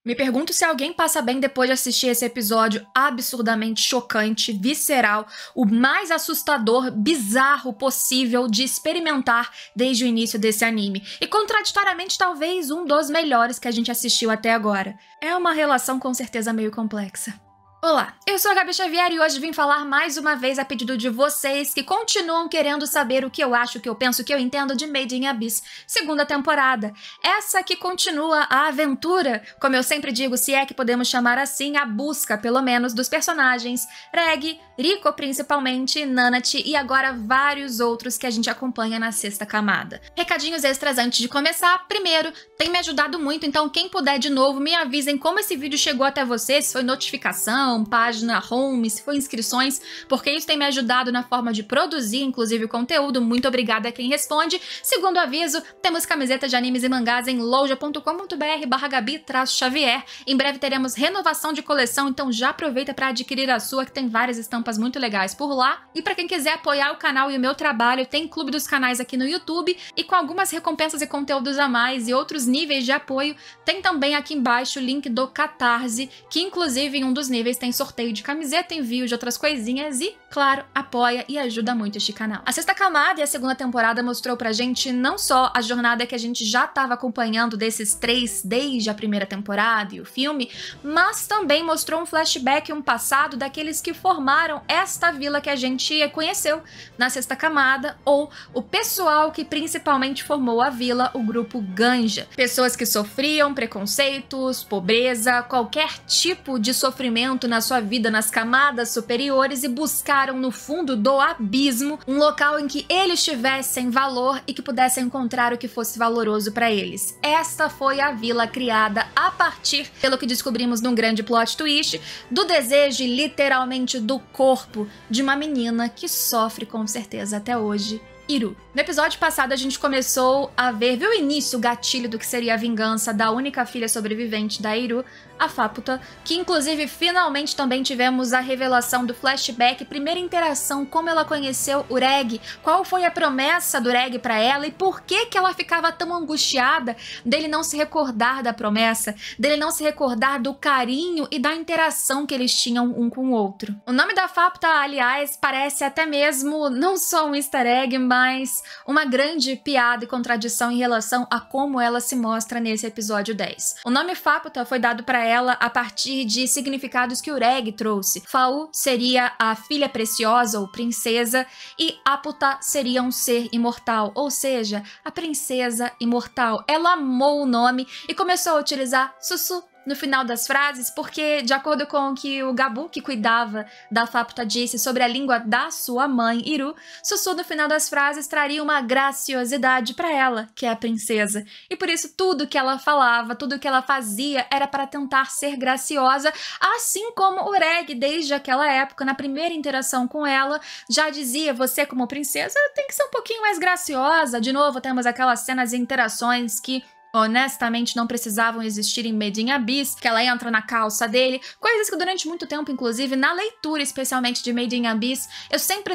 Me pergunto se alguém passa bem depois de assistir esse episódio absurdamente chocante, visceral, o mais assustador, bizarro possível de experimentar desde o início desse anime. E contraditoriamente, talvez um dos melhores que a gente assistiu até agora. É uma relação com certeza meio complexa. Olá, eu sou a Gabi Xavier e hoje vim falar mais uma vez a pedido de vocês que continuam querendo saber o que eu acho, o que eu penso, o que eu entendo de Made in Abyss, segunda temporada. Essa que continua a aventura, como eu sempre digo, se é que podemos chamar assim, a busca, pelo menos, dos personagens Reg, Riko principalmente, Nanate e agora vários outros que a gente acompanha na sexta camada. Recadinhos extras antes de começar. Primeiro, tem me ajudado muito, então quem puder de novo, me avisem como esse vídeo chegou até vocês, se foi notificação, página home, se foi inscrições, porque isso tem me ajudado na forma de produzir, inclusive, o conteúdo. Muito obrigada a quem responde. Segundo aviso, temos camisetas de animes e mangás em loja.com.br/Gabi-Xavier. Em breve teremos renovação de coleção, então já aproveita para adquirir a sua, que tem várias estampas muito legais por lá. E para quem quiser apoiar o canal e o meu trabalho, tem Clube dos Canais aqui no YouTube, e com algumas recompensas e conteúdos a mais e outros níveis de apoio, tem também aqui embaixo o link do Catarse, que inclusive em um dos níveis tem sorteio de camiseta, envio de outras coisinhas e, claro, apoia e ajuda muito este canal. A sexta camada e a segunda temporada mostrou pra gente não só a jornada que a gente já estava acompanhando desses três desde a primeira temporada e o filme, mas também mostrou um flashback, um passado daqueles que formaram esta vila que a gente conheceu na sexta camada, ou o pessoal que principalmente formou a vila, o grupo Ganja. Pessoas que sofriam preconceitos, pobreza, qualquer tipo de sofrimento na sua vida nas camadas superiores e buscaram no fundo do abismo um local em que eles tivessem valor e que pudessem encontrar o que fosse valoroso para eles. Esta foi a vila criada a partir, pelo que descobrimos num grande plot twist, do desejo e literalmente do corpo de uma menina que sofre com certeza até hoje, Iru. No episódio passado a gente começou a ver, viu o início, o gatilho do que seria a vingança da única filha sobrevivente da Iru, a Faputa, que inclusive finalmente também tivemos a revelação do flashback, primeira interação, como ela conheceu o Reg, qual foi a promessa do Reg pra ela e por que que ela ficava tão angustiada dele não se recordar da promessa, dele não se recordar do carinho e da interação que eles tinham um com o outro. O nome da Faputa, aliás, parece até mesmo não só um easter egg, mas uma grande piada e contradição em relação a como ela se mostra nesse episódio 10. O nome Faputa foi dado para ela a partir de significados que o Reg trouxe. Fau seria a filha preciosa ou princesa e Aputa seria um ser imortal, ou seja, a princesa imortal. Ela amou o nome e começou a utilizar Sussu no final das frases, porque, de acordo com o que o Gabu, que cuidava da Faputa, disse sobre a língua da sua mãe, Iru, Sussu no final das frases traria uma graciosidade para ela, que é a princesa. E por isso tudo que ela falava, tudo que ela fazia era para tentar ser graciosa, assim como o Reg, desde aquela época, na primeira interação com ela, já dizia, você como princesa tem que ser um pouquinho mais graciosa. De novo, temos aquelas cenas e interações que honestamente não precisavam existir em Made in Abyss, que ela entra na calça dele, coisas que durante muito tempo, inclusive na leitura especialmente de Made in Abyss, eu sempre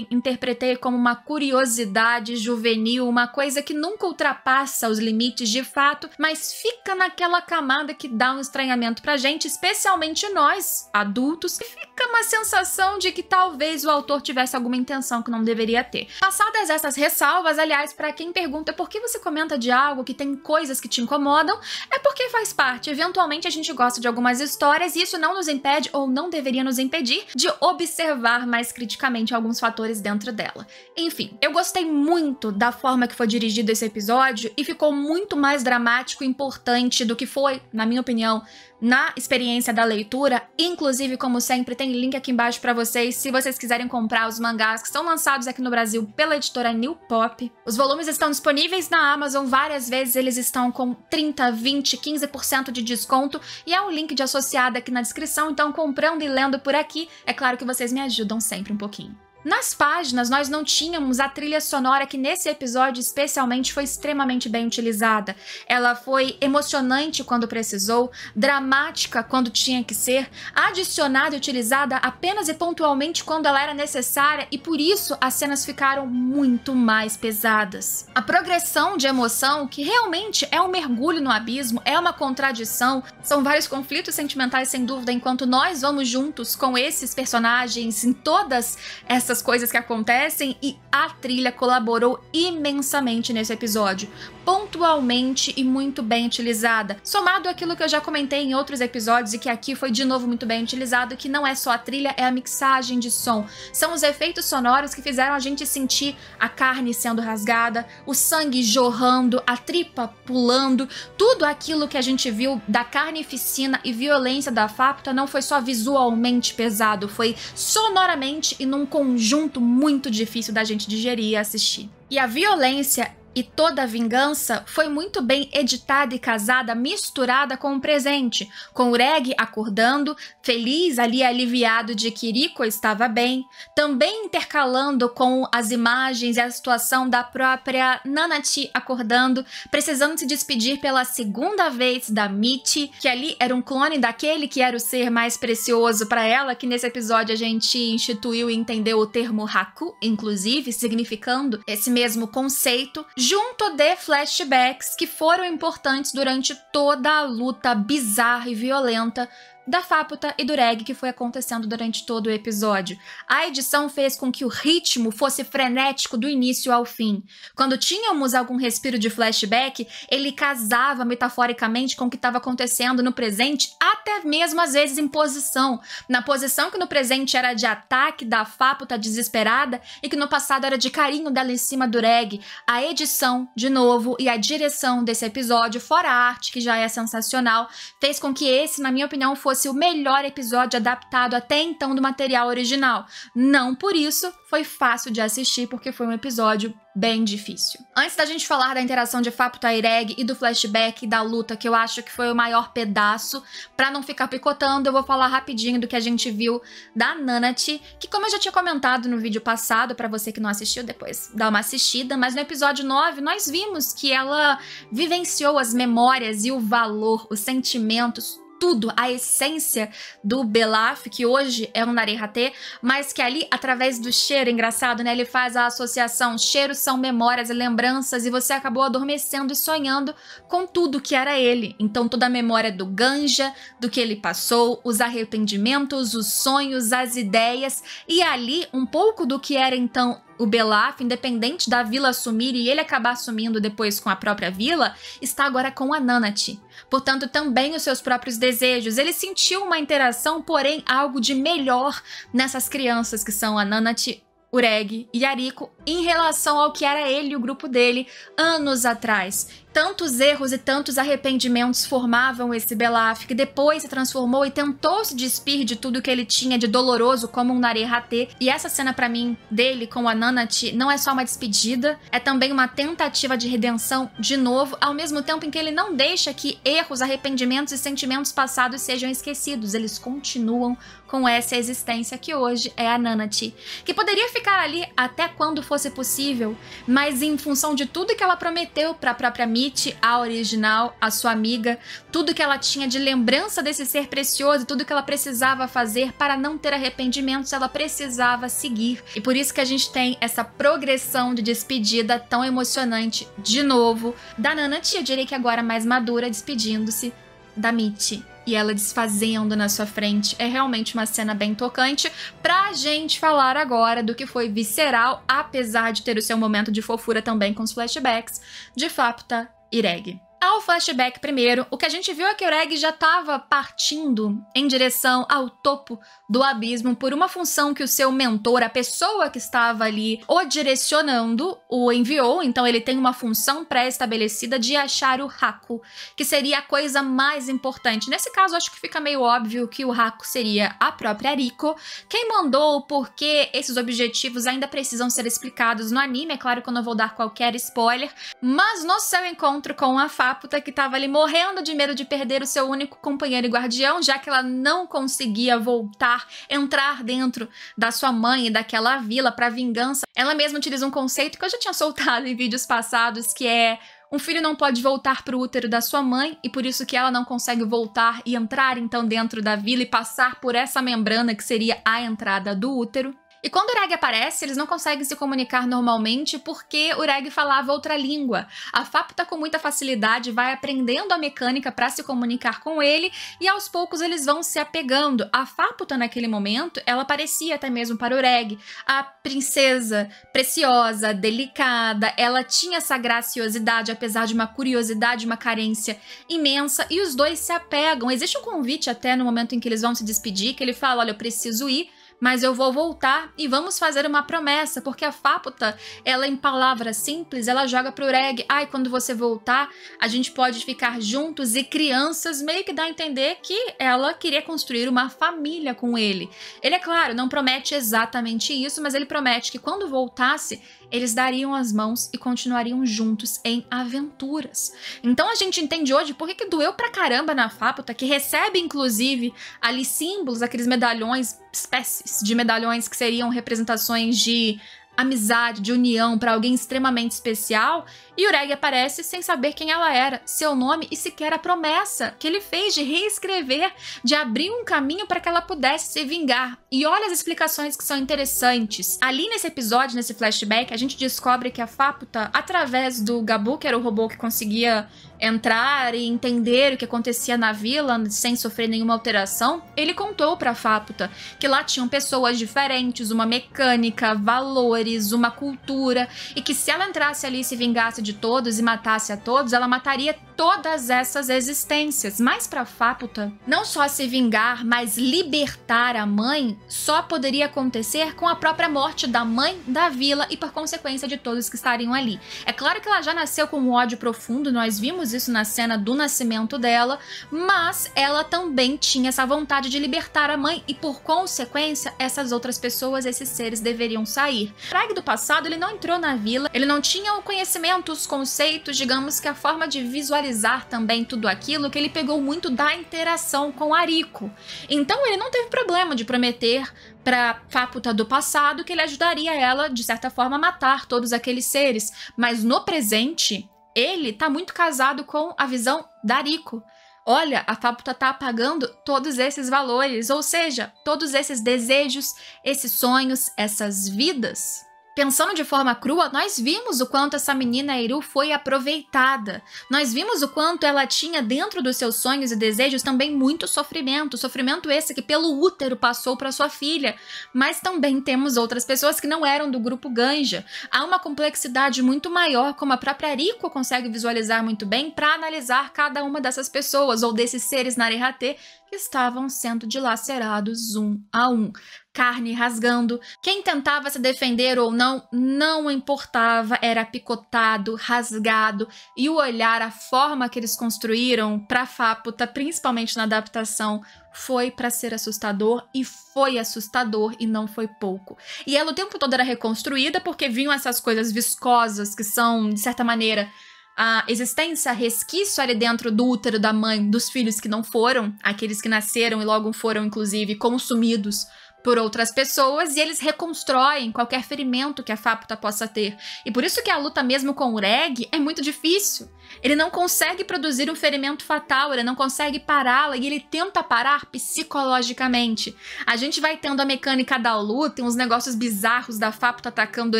interpretei como uma curiosidade juvenil, uma coisa que nunca ultrapassa os limites de fato, mas fica naquela camada que dá um estranhamento pra gente, especialmente nós, adultos, e fica uma sensação de que talvez o autor tivesse alguma intenção que não deveria ter. Passadas essas ressalvas, aliás, pra quem pergunta por que você comenta de algo que tem coisas que te incomodam, é porque faz parte. Eventualmente a gente gosta de algumas histórias e isso não nos impede, ou não deveria nos impedir, de observar mais criticamente alguns fatores dentro dela. Enfim, eu gostei muito da forma que foi dirigido esse episódio e ficou muito mais dramático e importante do que foi, na minha opinião, na experiência da leitura. Inclusive, como sempre, tem link aqui embaixo pra vocês, se vocês quiserem comprar os mangás que são lançados aqui no Brasil pela editora New Pop. Os volumes estão disponíveis na Amazon, várias vezes eles estão com 30, 20, 15% de desconto, e há um link de associado aqui na descrição, então comprando e lendo por aqui, é claro que vocês me ajudam sempre um pouquinho. Nas páginas, nós não tínhamos a trilha sonora que nesse episódio especialmente foi extremamente bem utilizada. Ela foi emocionante quando precisou, dramática quando tinha que ser, adicionada e utilizada apenas e pontualmente quando ela era necessária, e por isso as cenas ficaram muito mais pesadas. A progressão de emoção, que realmente é um mergulho no abismo, é uma contradição, são vários conflitos sentimentais sem dúvida, enquanto nós vamos juntos com esses personagens em todas essas coisas que acontecem, e a trilha colaborou imensamente nesse episódio, pontualmente e muito bem utilizada, somado àquilo que eu já comentei em outros episódios e que aqui foi de novo muito bem utilizado, que não é só a trilha, é a mixagem de som, são os efeitos sonoros que fizeram a gente sentir a carne sendo rasgada, o sangue jorrando, a tripa pulando, tudo aquilo que a gente viu da carnificina e violência da Faputa não foi só visualmente pesado, foi sonoramente e num conjunto muito difícil da gente digerir e assistir. E a violência e toda a vingança foi muito bem editada e casada, misturada com o presente, com o Reg acordando, feliz ali, aliviado de que Riko estava bem, também intercalando com as imagens e a situação da própria Nanachi acordando, precisando se despedir pela segunda vez da Michi, que ali era um clone daquele que era o ser mais precioso para ela, que nesse episódio a gente instituiu e entendeu o termo Haku, inclusive, significando esse mesmo conceito, junto de flashbacks que foram importantes durante toda a luta bizarra e violenta da Faputa e do Reg que foi acontecendo durante todo o episódio. A edição fez com que o ritmo fosse frenético do início ao fim. Quando tínhamos algum respiro de flashback, ele casava metaforicamente com o que estava acontecendo no presente, até mesmo às vezes em posição. Na posição que no presente era de ataque da Faputa desesperada e que no passado era de carinho dela em cima do Reg. A edição, de novo, e a direção desse episódio, fora a arte, que já é sensacional, fez com que esse, na minha opinião, fosse o melhor episódio adaptado até então do material original. Não por isso foi fácil de assistir, porque foi um episódio bem difícil. Antes da gente falar da interação de Faputa e Reg e do flashback da luta, que eu acho que foi o maior pedaço, pra não ficar picotando, eu vou falar rapidinho do que a gente viu da Nanachi, que como eu já tinha comentado no vídeo passado, pra você que não assistiu, depois dá uma assistida, mas no episódio 9 nós vimos que ela vivenciou as memórias e o valor, os sentimentos, tudo, a essência do Belaf, que hoje é um Nare-Hate, mas que ali, através do cheiro, engraçado, né? Ele faz a associação, cheiros são memórias e lembranças, e você acabou adormecendo e sonhando com tudo que era ele. Então toda a memória do Ganja, do que ele passou, os arrependimentos, os sonhos, as ideias, e ali um pouco do que era então o Belaf, independente da vila assumir e ele acabar assumindo depois com a própria vila, está agora com a Nanachi. Portanto, também os seus próprios desejos. Ele sentiu uma interação, porém algo de melhor nessas crianças que são a Nanachi, o Reg e a Riko em relação ao que era ele e o grupo dele anos atrás. Tantos erros e tantos arrependimentos formavam esse Belaf, que depois se transformou e tentou se despir de tudo que ele tinha de doloroso como um Nare-Hate. E essa cena pra mim, dele com a Nanachi, não é só uma despedida, é também uma tentativa de redenção de novo, ao mesmo tempo em que ele não deixa que erros, arrependimentos e sentimentos passados sejam esquecidos. Eles continuam com essa existência que hoje é a Nanachi, que poderia ficar ali até quando fosse possível, mas em função de tudo que ela prometeu para a própria Michi, a original, a sua amiga, tudo que ela tinha de lembrança desse ser precioso, tudo que ela precisava fazer para não ter arrependimentos, ela precisava seguir. E por isso que a gente tem essa progressão de despedida tão emocionante, de novo, da Nanachi, eu diria que agora mais madura, despedindo-se da Michi. E ela desfazendo na sua frente. É realmente uma cena bem tocante pra gente falar agora do que foi visceral, apesar de ter o seu momento de fofura também com os flashbacks de Faputa e Reg. Ao flashback primeiro, o que a gente viu é que o Reg já estava partindo em direção ao topo do abismo por uma função que o seu mentor, a pessoa que estava ali o direcionando, o enviou. Então ele tem uma função pré-estabelecida de achar o Haku, que seria a coisa mais importante. Nesse caso, acho que fica meio óbvio que o Haku seria a própria Riko. Quem mandou, porque esses objetivos ainda precisam ser explicados no anime. É claro que eu não vou dar qualquer spoiler, mas no seu encontro com a Faputa, Fáputa, que estava ali morrendo de medo de perder o seu único companheiro e guardião, já que ela não conseguia voltar, entrar dentro da sua mãe e daquela vila para vingança. Ela mesma utiliza um conceito que eu já tinha soltado em vídeos passados, que é: um filho não pode voltar para o útero da sua mãe, e por isso que ela não consegue voltar e entrar então dentro da vila e passar por essa membrana que seria a entrada do útero. E quando o Ureg aparece, eles não conseguem se comunicar normalmente porque o Ureg falava outra língua. A Fáputa, com muita facilidade, vai aprendendo a mecânica para se comunicar com ele e aos poucos eles vão se apegando. A Fáputa, naquele momento, ela parecia até mesmo para o Ureg a princesa preciosa, delicada. Ela tinha essa graciosidade, apesar de uma curiosidade, uma carência imensa, e os dois se apegam. Existe um convite até no momento em que eles vão se despedir, que ele fala: olha, eu preciso ir, mas eu vou voltar e vamos fazer uma promessa, porque a Fáputa, ela em palavras simples, ela joga pro Ureg: ai, quando você voltar, a gente pode ficar juntos e crianças, meio que dá a entender que ela queria construir uma família com ele. Ele, é claro, não promete exatamente isso, mas ele promete que quando voltasse, eles dariam as mãos e continuariam juntos em aventuras. Então a gente entende hoje por que doeu pra caramba na Fáputa, que recebe inclusive ali símbolos, aqueles medalhões, espécies de medalhões que seriam representações de amizade, de união para alguém extremamente especial, e Ureg aparece sem saber quem ela era, seu nome e sequer a promessa que ele fez de reescrever, de abrir um caminho para que ela pudesse se vingar. E olha as explicações que são interessantes. Ali nesse episódio, nesse flashback, a gente descobre que a Fáputa, através do Gabu, que era o robô que conseguia entrar e entender o que acontecia na vila sem sofrer nenhuma alteração, ele contou para Fáputa que lá tinham pessoas diferentes, uma mecânica, valores, uma cultura, e que se ela entrasse ali e se vingasse de todos e matasse a todos, ela mataria todas essas existências. Mas para Fáputa, não só se vingar, mas libertar a mãe só poderia acontecer com a própria morte da mãe, da vila e por consequência de todos que estariam ali. É claro que ela já nasceu com um ódio profundo, nós vimos isso na cena do nascimento dela, mas ela também tinha essa vontade de libertar a mãe e por consequência essas outras pessoas, esses seres deveriam sair. O Ureg do passado, ele não entrou na vila, ele não tinha o conhecimento, os conceitos, digamos que a forma de visualizar também tudo aquilo, que ele pegou muito da interação com Ariko. Então ele não teve problema de prometer para Fáputa do passado que ele ajudaria ela, de certa forma, a matar todos aqueles seres, mas no presente ele tá muito casado com a visão da Ariko. Olha, a Fáputa tá apagando todos esses valores, ou seja, todos esses desejos, esses sonhos, essas vidas. Pensando de forma crua, nós vimos o quanto essa menina Eru foi aproveitada. Nós vimos o quanto ela tinha dentro dos seus sonhos e desejos também muito sofrimento. Sofrimento esse que pelo útero passou para sua filha. Mas também temos outras pessoas que não eram do grupo Ganja. Há uma complexidade muito maior, como a própria Ariko consegue visualizar muito bem, para analisar cada uma dessas pessoas ou desses seres Narehate que estavam sendo dilacerados um a um. Carne rasgando. Quem tentava se defender ou não, não importava, era picotado, rasgado, e o olhar, a forma que eles construíram para Fáputa, principalmente na adaptação, foi para ser assustador, e foi assustador, e não foi pouco. E ela o tempo todo era reconstruída porque vinham essas coisas viscosas que são, de certa maneira, a existência, resquício ali dentro do útero da mãe, dos filhos que não foram, aqueles que nasceram e logo foram, inclusive, consumidos por outras pessoas, e eles reconstroem qualquer ferimento que a Fáputa possa ter. E por isso que a luta mesmo com o Ureg é muito difícil. Ele não consegue produzir um ferimento fatal, ele não consegue pará-la, e ele tenta parar psicologicamente. A gente vai tendo a mecânica da luta, tem uns negócios bizarros da Fáputa atacando o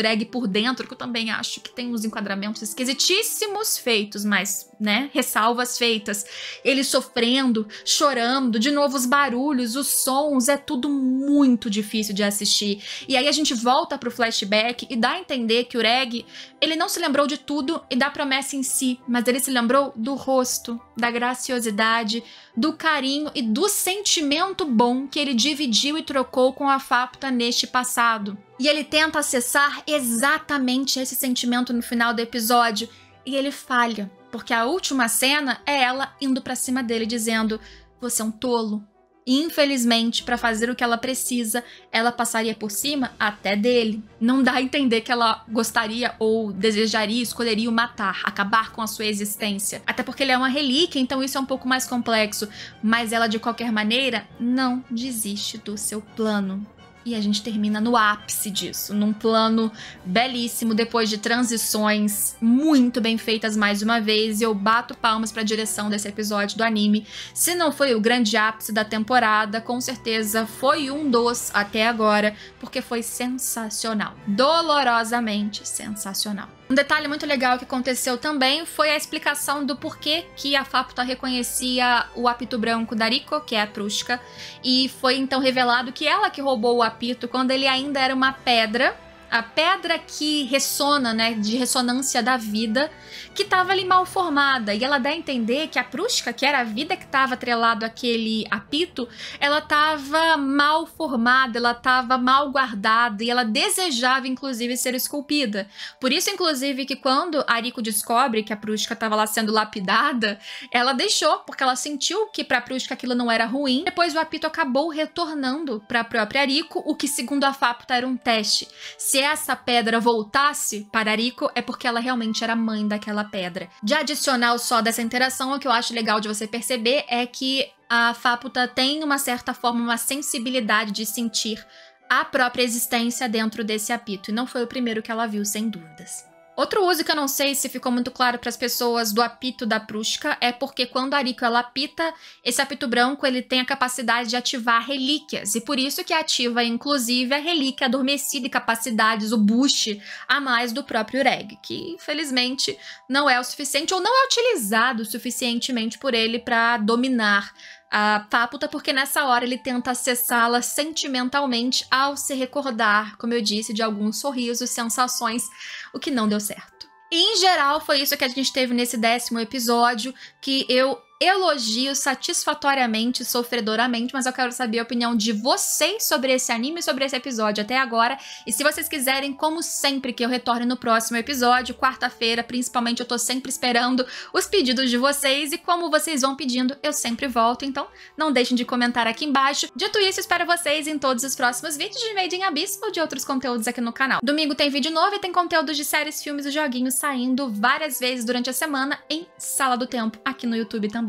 Ureg por dentro, que eu também acho que tem uns enquadramentos esquisitíssimos feitos, mas, né, ressalvas feitas. Ele sofrendo, chorando, de novo os barulhos, os sons, é tudo muito difícil de assistir. E aí a gente volta pro flashback e dá a entender que o Ureg, ele não se lembrou de tudo e da promessa em si, mas ele se lembrou do rosto, da graciosidade, do carinho e do sentimento bom que ele dividiu e trocou com a Fáputa neste passado. E ele tenta acessar exatamente esse sentimento no final do episódio, e ele falha, porque a última cena é ela indo pra cima dele dizendo: você é um tolo, Infelizmente, para fazer o que ela precisa, ela passaria por cima até dele. Não dá a entender que ela gostaria ou desejaria, escolheria o matar, acabar com a sua existência. Até porque ele é uma relíquia, então isso é um pouco mais complexo. Mas ela, de qualquer maneira, não desiste do seu plano. E a gente termina no ápice disso, num plano belíssimo, depois de transições muito bem feitas mais uma vez, e eu bato palmas para a direção desse episódio do anime. Se não foi o grande ápice da temporada, com certeza foi um dos até agora, porque foi sensacional, dolorosamente sensacional. Um detalhe muito legal que aconteceu também foi a explicação do porquê que a Faputa reconhecia o apito branco da Riko, que é a Prushka, e foi então revelado que ela que roubou o apito quando ele ainda era uma pedra, a pedra que ressona, né, de ressonância da vida, que estava ali mal formada. E ela dá a entender que a Prushka, que era a vida que estava atrelado àquele apito, ela estava mal formada, ela estava mal guardada e ela desejava, inclusive, ser esculpida. Por isso, inclusive, que quando a Riko descobre que a Prushka estava lá sendo lapidada, ela deixou, porque ela sentiu que para a Prushka aquilo não era ruim. Depois o apito acabou retornando para a própria Riko, o que, segundo a Faputa, era um teste. Se essa pedra voltasse para a Riko, é porque ela realmente era mãe daquela pedra. De adicional só dessa interação, o que eu acho legal de você perceber é que a Faputa tem, uma certa forma, uma sensibilidade de sentir a própria existência dentro desse apito. E não foi o primeiro que ela viu, sem dúvidas. Outro uso que eu não sei se ficou muito claro para as pessoas do apito da Prushka é porque quando a Riko ela apita, esse apito branco ele tem a capacidade de ativar relíquias, e por isso que ativa inclusive a relíquia adormecida e capacidades, o boost a mais do próprio Reg, que infelizmente não é o suficiente ou não é utilizado suficientemente por ele para dominar a Faputa, porque nessa hora ele tenta acessá-la sentimentalmente ao se recordar, como eu disse, de alguns sorrisos, sensações, o que não deu certo. E, em geral, foi isso que a gente teve nesse 10º episódio, que eu elogio satisfatoriamente, sofredoramente, mas eu quero saber a opinião de vocês sobre esse anime e sobre esse episódio até agora. E se vocês quiserem, como sempre, que eu retorne no próximo episódio, quarta-feira, principalmente, eu tô sempre esperando os pedidos de vocês, e como vocês vão pedindo, eu sempre volto, então não deixem de comentar aqui embaixo. Dito isso, espero vocês em todos os próximos vídeos de Made in Abyss ou de outros conteúdos aqui no canal. Domingo tem vídeo novo e tem conteúdos de séries, filmes e joguinhos saindo várias vezes durante a semana em Sala do Tempo, aqui no YouTube também.